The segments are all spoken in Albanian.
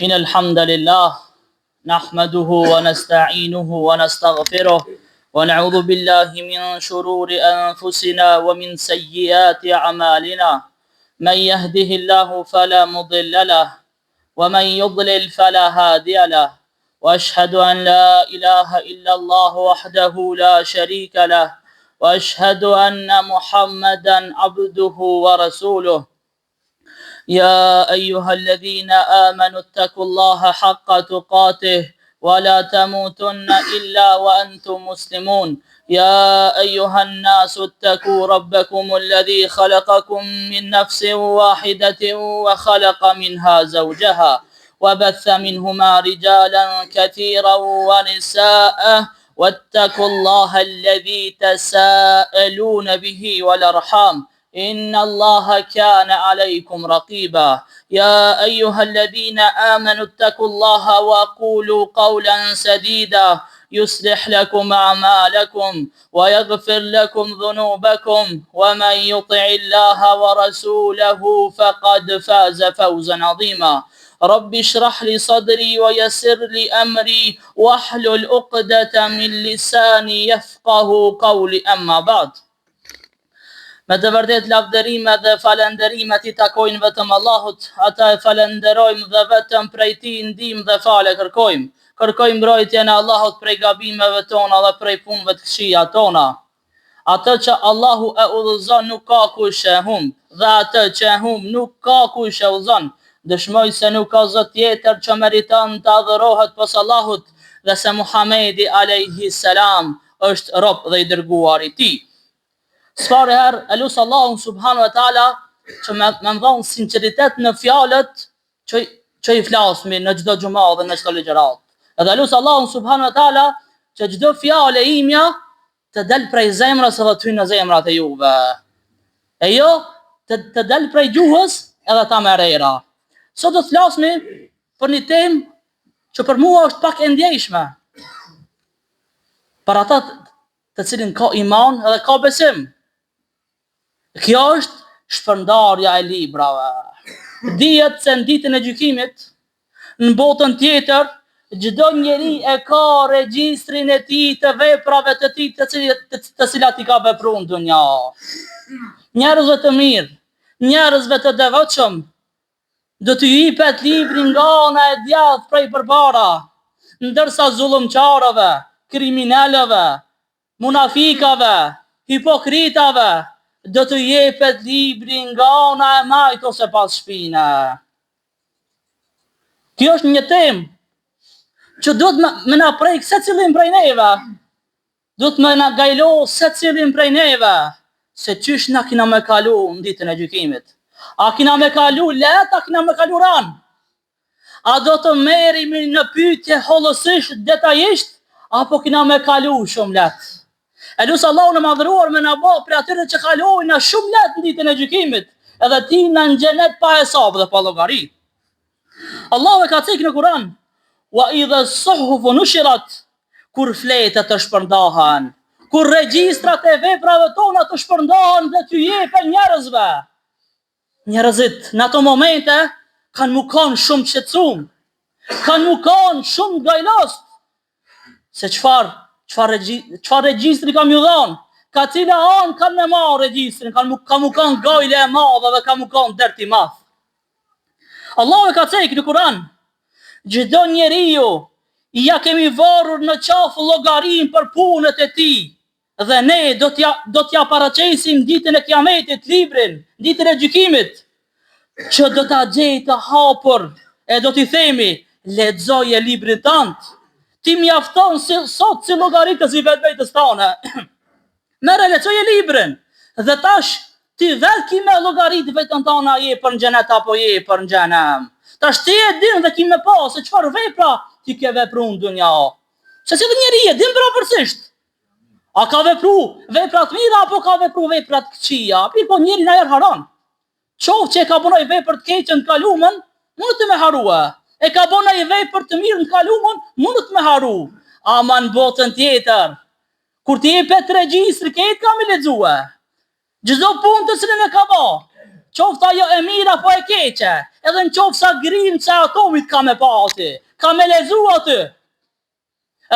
إن الحمد لله نحمده ونستعينه ونستغفره ونعوذ بالله من شرور أنفسنا ومن سيئات أعمالنا من يهده الله فلا مضل له ومن يضلل فلا هادي له وأشهد أن لا إله إلا الله وحده لا شريك له وأشهد أن محمدا عبده ورسوله يا أيها الذين آمنوا اتقوا الله حق تقاته ولا تموتن إلا وأنتم مسلمون يا أيها الناس اتقوا ربكم الذي خلقكم من نفس واحدة وخلق منها زوجها وبث منهما رجالا كثيرا ونساء واتقوا الله الذي تساءلون به والأرحام إن الله كان عليكم رقيبا يا أيها الذين آمنوا اتقوا الله وقولوا قولا سديدا يصلح لكم أعمالكم ويغفر لكم ذنوبكم ومن يطع الله ورسوله فقد فاز فوزا عظيما رب اشرح لي صدري ويسر لي أمري واحلل عقدة من لساني يفقه قولي أما بعد. Me të vërtet lavdërime dhe falenderimet I takojnë vetëm Allahut, ata e falenderojmë dhe vetëm prej Tij ndihmë dhe falë kërkojmë. Kërkojmë mbrojtjen e Allahut prej gabimeve tona dhe prej punëve të këqija tona. Atë që Allahu e udhëzon nuk ka kush e humb, dhe atë që e humb nuk ka kush e udhëzon. Dëshmoj se nuk ka zot tjetër që meriton të adhurohet pos Allahut dhe se Muhamedi alayhi salam është rob dhe I dërguar I Tij. Sfarë herë, e lusë Allahun subhanu wa ta'ala që me më dhonë sinceritet në fjalët që I flasmi në gjdo gjuma dhe në gjdo ligjerat. Edhe lusë Allahun subhanu wa ta'ala që gjdo fjale imja të del prej zemrës edhe të hynë në zemrat e juve. E jo të del prej gjuhës edhe ta me rejra. Sot do të flasmi për një temë që për mua është pak e ndjeshme. Për ata të cilin ka iman edhe ka besim. Kjo është shpërndarja e librave. Dihet se në ditën e gjykimit, në botën tjetër, çdo njeri e ka regjistrin e tij të veprave të tij të cilat I ka vepruar në dunja. Njerëzve të mirë, njerëzve të devotshëm, do t'ju jepet libri nga ana e djathtë prej përpara, ndërsa zullumçarëve, kriminalëve, munafikave, hipokritave do të jepet libri nga ana e majt ose pas shpine. Kjo është një temë që do të më na prek secilin prej neve. Do të më na gajlo secilin prej neve se çysh na kena me kalu në ditën e gjykimit. A kena me kalu let, a kena me kalu ran? A do të merremi në pyetje hollësisht, detajisht, apo kena me kalu shumë let? E lusë Allahu në madhëruar me na bë për atyre që kalojnë na shumë let në ditën e gjykimit, edhe ti në xhenet pa hesab dhe pa llogari. Allahu e ka thënë në Kur'an: "Wa idha as-suhufu nushirat", kur fletët të shpërndahen, kur regjistrat e veprave tona të shpërndahen dhe t'ju jepen njerëzve. Njerëzit në ato momente kanë mu kanë shumë qetësum, kanë mu kanë shumë gajlos, se çfarë regjistri kam ju dhënë, ka cila anë kanë me marrë regjistrin, ka mu kanë gajle e madhe dhe ka mu kanë dert I madh. Allahu e ka thënë në Kur'an: "Çdo njeriu ja kemi varur në qafë llogarin për punët e tij, dhe ne do t'ja paraqesim ditën e Kiametit librin, ditën e gjykimit, që do ta gjej të hapur e do t'i themi: lexoje librin tënd. Ti mjafton sot si llogaritës I vetvetes tone. Merre lexoje librin dhe tash ti vetë ki me llogarit vetën tona je për në xhenet apo je për në xhenem. Tash ti e din dhe ki me pa se çfarë vepra ti ke vepruar në dunja. Se çdo njeri e din përgjithsisht. A ka vepruar vepra të mira apo ka vepruar vepra të këqija? Po njeri na haron. Qoftë që e ka bënë vepër të keqe në kaluamën, mund të më harua. E ka bënë vepër të mirë në kaluamën, mund të më haru. Ama në botën tjetër, kur ti jepet regjistri, këtë kam I lexuar. Çdo punë të cilën e ka bë, qoftë ajo e mirë apo e keqe, edhe në qoftë sa grimë që atomit ka me pa aty, ka me lezu aty,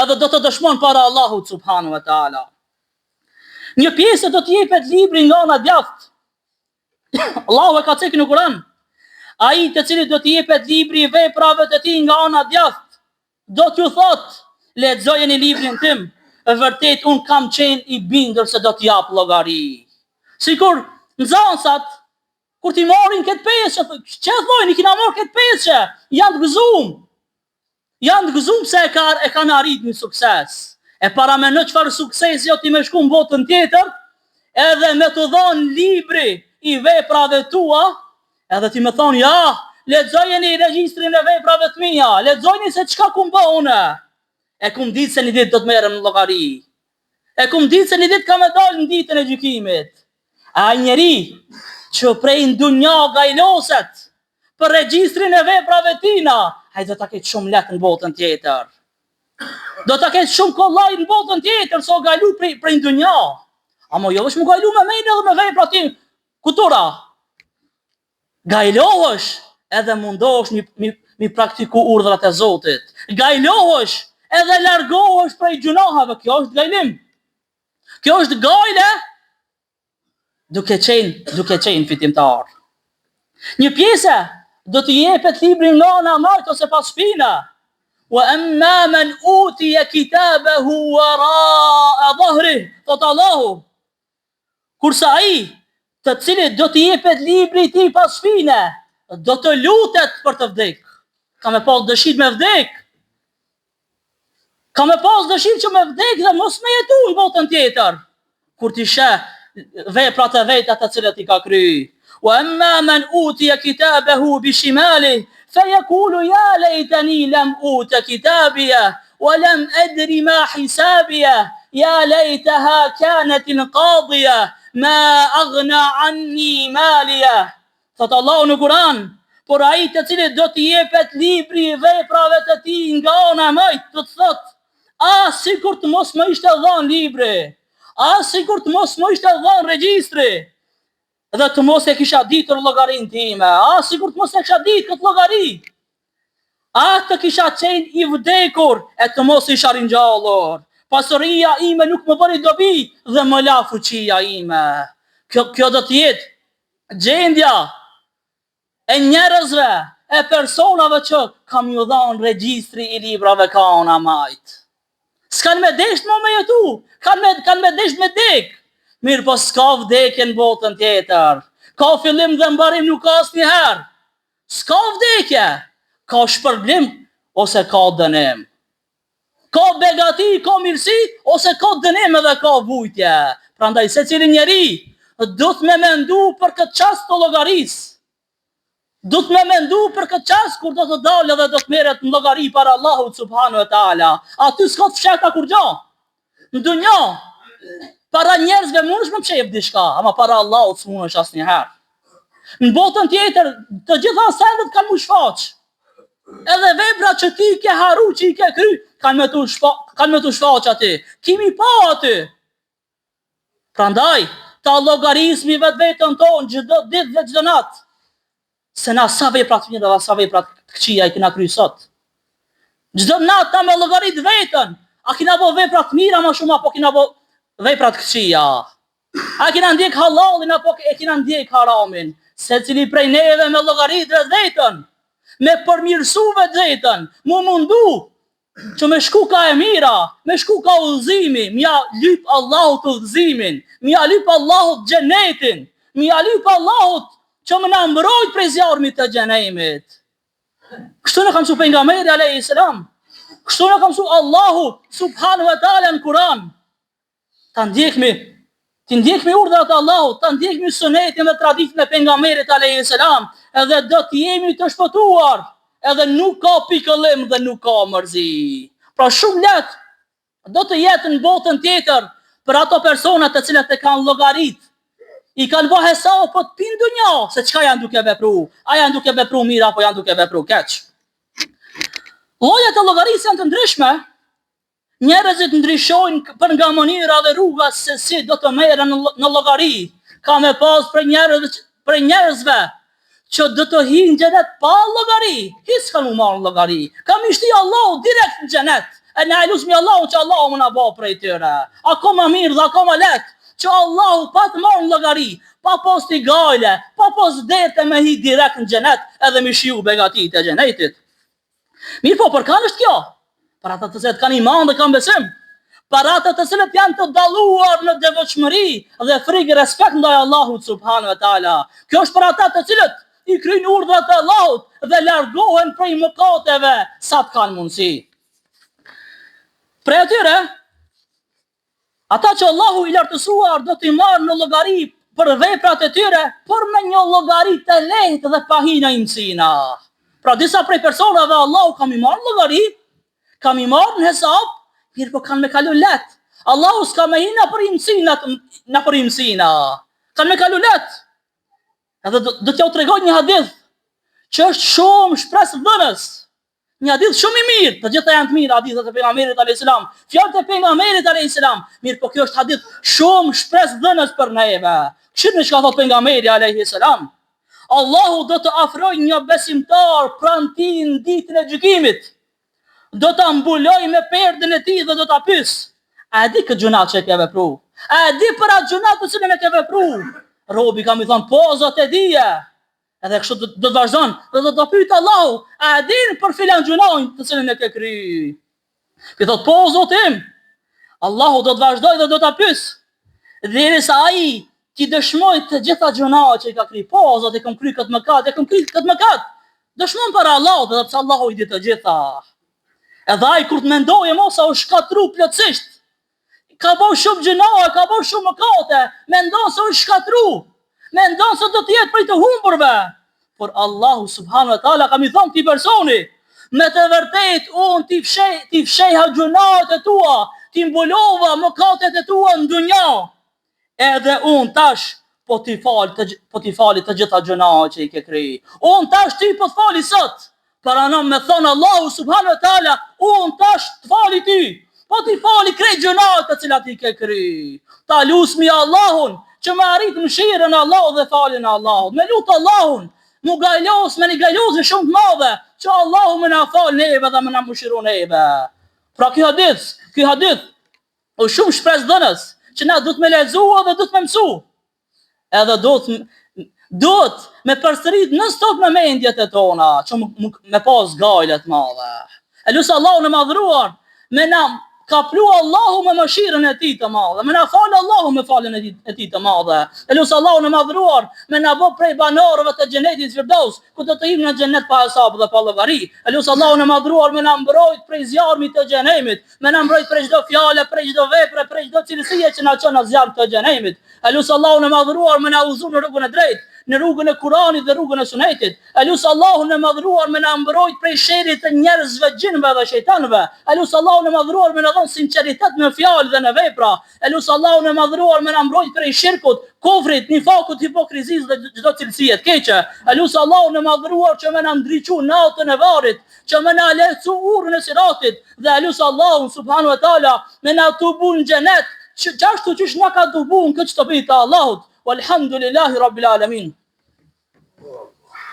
edhe do të dëshmon para Allahut subhanu wa ta'ala. Një pjesë do të jepet libri nga ana djathtë. Allahu e ka thënë në Kur'an, ai të cilit do të jepet libri i veprave të tij nga ana djathtë, do t'ju thotë, lexojeni librin tim, e vërtet un kam qenë i bindur se do t'jap llogari. Sikur nxënësat kur ti marrin këtë peshë, çe thojnë, kina marrë këtë peshë, janë të gëzuar se e kanë arritur një sukses. E para me në çfarë suksesi jo ti me shku në botën tjetër, edhe me të dhonë libri i veprave tua, edhe ti me thonë, ja, lexojeni regjistrin e veprave të mia, lexojeni se çka kum bë unë. E kum ditë se një ditë do të merrem në llogari. E kum ditë se një ditë ka me dalë në ditën e gjykimit. A njeri që prej në dunja gajloset për regjistrin e veprave tina, ai do ta ketë shumë lehtë në botën tjetër. Do ta ketë shumë kollaj në botën tjetër, so gajlu prej në dunja. Amo jo është më gajlu me mejnë edhe me vepra ti, kutura. Gajlohësh edhe mundohesh mi praktiku urdhrat e Zotit. Gajlohësh edhe largohesh prej gjunahave, kjo është gajlim. Kjo është gajle duke qenë fitimtar. Një pjesë do të jepet libri nga ana majt ose pas shpina. Wa amma man utiya kitabahu wara'a dhahrihi, thot Allahu. Kurse ai të cilit do të jepet libri i tij pas shpine, do të lutet për të vdek. Ka me pas dëshirë me vdek. Ka me pas dëshirë që me vdek dhe mos me jetu në botën tjetër. Kur ti sheh veprat e veta të cilat i ka kry. Wa amma man utiya kitabahu bishimalihi fayaqulu ya laytani lam uta kitabiya wa lam adri ma hisabiya ya laytaha kanat alqadiya ma aghna anni maliya. Thot Allahu në Kur'an, por ai të cilit do t'i jepet libri i veprave të tij nga ana majt, do të thot, sikur të mos më ishte dhënë libri, sikur të mos më ishte dhënë regjistri, dhe të mos e kisha ditur llogarinë time, sikur të mos e kisha ditur këtë llogari, të kisha qenë i vdekur e të mos isha ringjallur. Pasuria ime nuk më bëri dobi dhe më la fuqia ime. Kjo do të jetë gjendja e njerëzve, e personave që kam ju dhanë regjistri i librave ka ana majt. S'kan me desht më me jetu, kanë me desht me dek. Mirë po s'ka vdekje në botën tjetër. Ka fillim dhe mbarim nuk ka asnjëherë. S'ka vdekje, ka shpërblim ose ka dënim. Ka begati, ka mirësi, ose ka dënim edhe ka vujtje. Prandaj secili njeri do të me mendu për këtë çast të llogarisë. Do të me mendu për këtë çast kur do të dalë dhe do të merret në llogari para Allahut subhanahu wa taala. Aty s'ka të fshehta kur gjë. Në dunjë para njerëzve mundesh më pshef diçka, ama para Allahut s'mundesh asnjëherë. Në botën tjetër të gjitha sendet kanë mu shfaq. Edhe vepra që ti ke haru, që i ke kry, kanë me tu shfaq aty. Kimi pa aty. Prandaj, ta llogarismi vetën tonë çdo ditë dhe çdo natë. Se na sa vepra të mira dhe sa vepra të këqija i kena kry sot. Çdo natë ta me llogarit vetën. A kena bo vepra të mira më shumë apo kena bo vepra të këqija? A kena ndjek halalin apo e kena ndjek haramin? Secili prej neve me llogarit vetën, me përmirësu vetën, mu mundu që me shku ka e mira, me shku ka udhëzimi, mja lyp Allahut udhëzimin, mja lyp Allahut xhenetin, mja lyp Allahut që më na mbrojt prej zjarmit të xhenemit. Kështu në kam su pejgamberi alayhis salam. Kështu në kam su Allahu subhanahu wa taala në Kur'an. Ta ndjekmi urdhrat e Allahut, ta ndjekmi sunetin dhe traditën e pejgamberit alayhis salam, edhe do të jemi të shpëtuar. Edhe nuk ka pikëllim dhe nuk ka mërzi. Pra shumë lehtë do të jetë në botën tjetër për ato persona të cilat e kanë llogarit. I kanë bë hesab po të pinë dunja se çka janë duke vepru. A janë duke vepru mirë apo janë duke vepru keq. Llojet e llogarisë janë të ndryshme. Njerëzit ndryshojnë për nga mënyra dhe rruga se si do të merren në llogari. Ka me pas për njerëzve që do të hi në xhenet pa llogari, hiç kanë marrë llogari. Kam shti Allahu direkt në xhenet. E na elusmi Allahu që Allahu më na bë prej tyre. Akoma mirë dhe akoma lehtë që Allahu pa të marrë llogari, pa posti gale, pa pos derte me hi direkt në xhenet, edhe me shiu begatit e xhenetit. Mirë po, për kanë është kjo? Për ata të cilët kanë iman dhe kanë besim, për ata të cilët janë të dalluar në devotshmëri dhe frikë respekt ndaj Allahut subhanahu wa taala. Kjo është për ata të cilët i kryjnë urdhrat e Allahut dhe largohen prej mëkateve sa të kanë mundësi. Prej atyre, ata që Allahu i lartësuar do t'i marrë në llogari për veprat e tyre, por me një llogari të lehtë dhe pa hina imsina. Pra disa prej personave Allahu kam i marrë në llogari, kam i marrë në hesab, mirë po kanë me kalu let. Allahu s'ka me hina për imsina. Kanë me kalu let. Edhe do t'ja u tregoj një hadith që është shumë shpresë dhënës. Një hadith shumë i mirë, të gjitha janë të mirë, hadithet e pejgamberit alayhis salam, fjalët e pejgamberit alayhis salam, mirë po kjo është hadith shumë shpresë dhënës për neve. Çfarë ka thënë pejgamberi alayhis salam? Allahu do të afrojë një besimtar pranë tij në ditën e gjykimit. Do ta mbuloj me perdën e tij dhe do ta pyes: a di këtë gjuna që ke vepruar? A di për atë gjuna të cilën e ke vepruar? Robi kam i thonë, po zot e dije. Edhe kështu do të vazhdon, dhe do të pyet Allahu, a din për filan gjunojnë të cilën e ke kry? Pi thot, po zotim. Allahu do të vazhdoj dhe do të pyes. Derisa ai ti dëshmoj të gjitha gjunat që i ka kry. Po zot, e kam kry këtë mëkat, Dëshmon para Allahut, dhe pse Allahu i di të gjitha. Edhe ai kur të mendoje mos sa u shkatru plotësisht. Ka bërë shumë gjuna, ka bërë shumë mëkate, mendon se u shkatru. Mendon se do të jetë prej të humburve. Por Allahu subhanahu wa taala kam i thonë këtij personi, me të vërtet unë ti fshejha gjunat e tua, ti mbulova mëkatet e tua në dunja. Edhe unë tash po ti fali të gjitha gjunat që i ke kry. Unë tash ti po të fali sot. Para në me thonë Allahu subhanahu wa taala, unë tash të fali ty. Po ti fali krejt gjunat të cilat i ke kry. Ta lusmi Allahun që me arrit mëshirën e Allahut dhe faljen e Allahut. Me lutë Allahun, mu gajlos me një gajlosë shumë të madhe, që Allahu me na fal neve dhe me na mëshiru neve. Pra ky hadith, o shumë shpresë dhënës, që na duhet me lexua dhe duhet me mësu. Edhe duhet me përsërit në stop me mendjet e tona, që me pas gajlet madhe. E lusë Allahu në madhruar, me na ka plu Allahu me mëshirën e tij të madhe, me na falë Allahu me falën e tij të madhe. E lusë Allahu në madhruar, me na bë prej banorëve të xhenetit Firdaus, ku do të him në xhenet pa hesab dhe pa llogari. E lusë Allahu në madhruar, me na mbrojt prej zjarmit të xhenemit, me na mbrojt prej çdo fjale, prej çdo vepre, prej çdo cilësie që na çon në zjarm të xhenemit. E lusë Allahu në madhruar, me na udhëzon në rrugën e drejtë, në rrugën e Kuranit dhe rrugën e Sunetit. E lusë Allahu në madhruar, me na mbrojt prej sherrit të njerëzve, gjinëve dhe shejtanëve. E lusë Allahu në madhruar, me na dhon sinqeritet në fjalë dhe në vepra. E lusë Allahu në madhruar, me na mbrojt prej shirkut, kufrit, nifakut, hipokrizisë dhe çdo cilësie të keqe. E lusë Allahu në madhruar që me na ndriçu natën e varrit, që me na lehtësu urrën e siratit, dhe e lusë Allahu subhanahu wa taala me na tubu në xhenet, çashtu që na ka tubu në këtë shtëpi të Allahut. Walhamdulillahi rabbil alamin.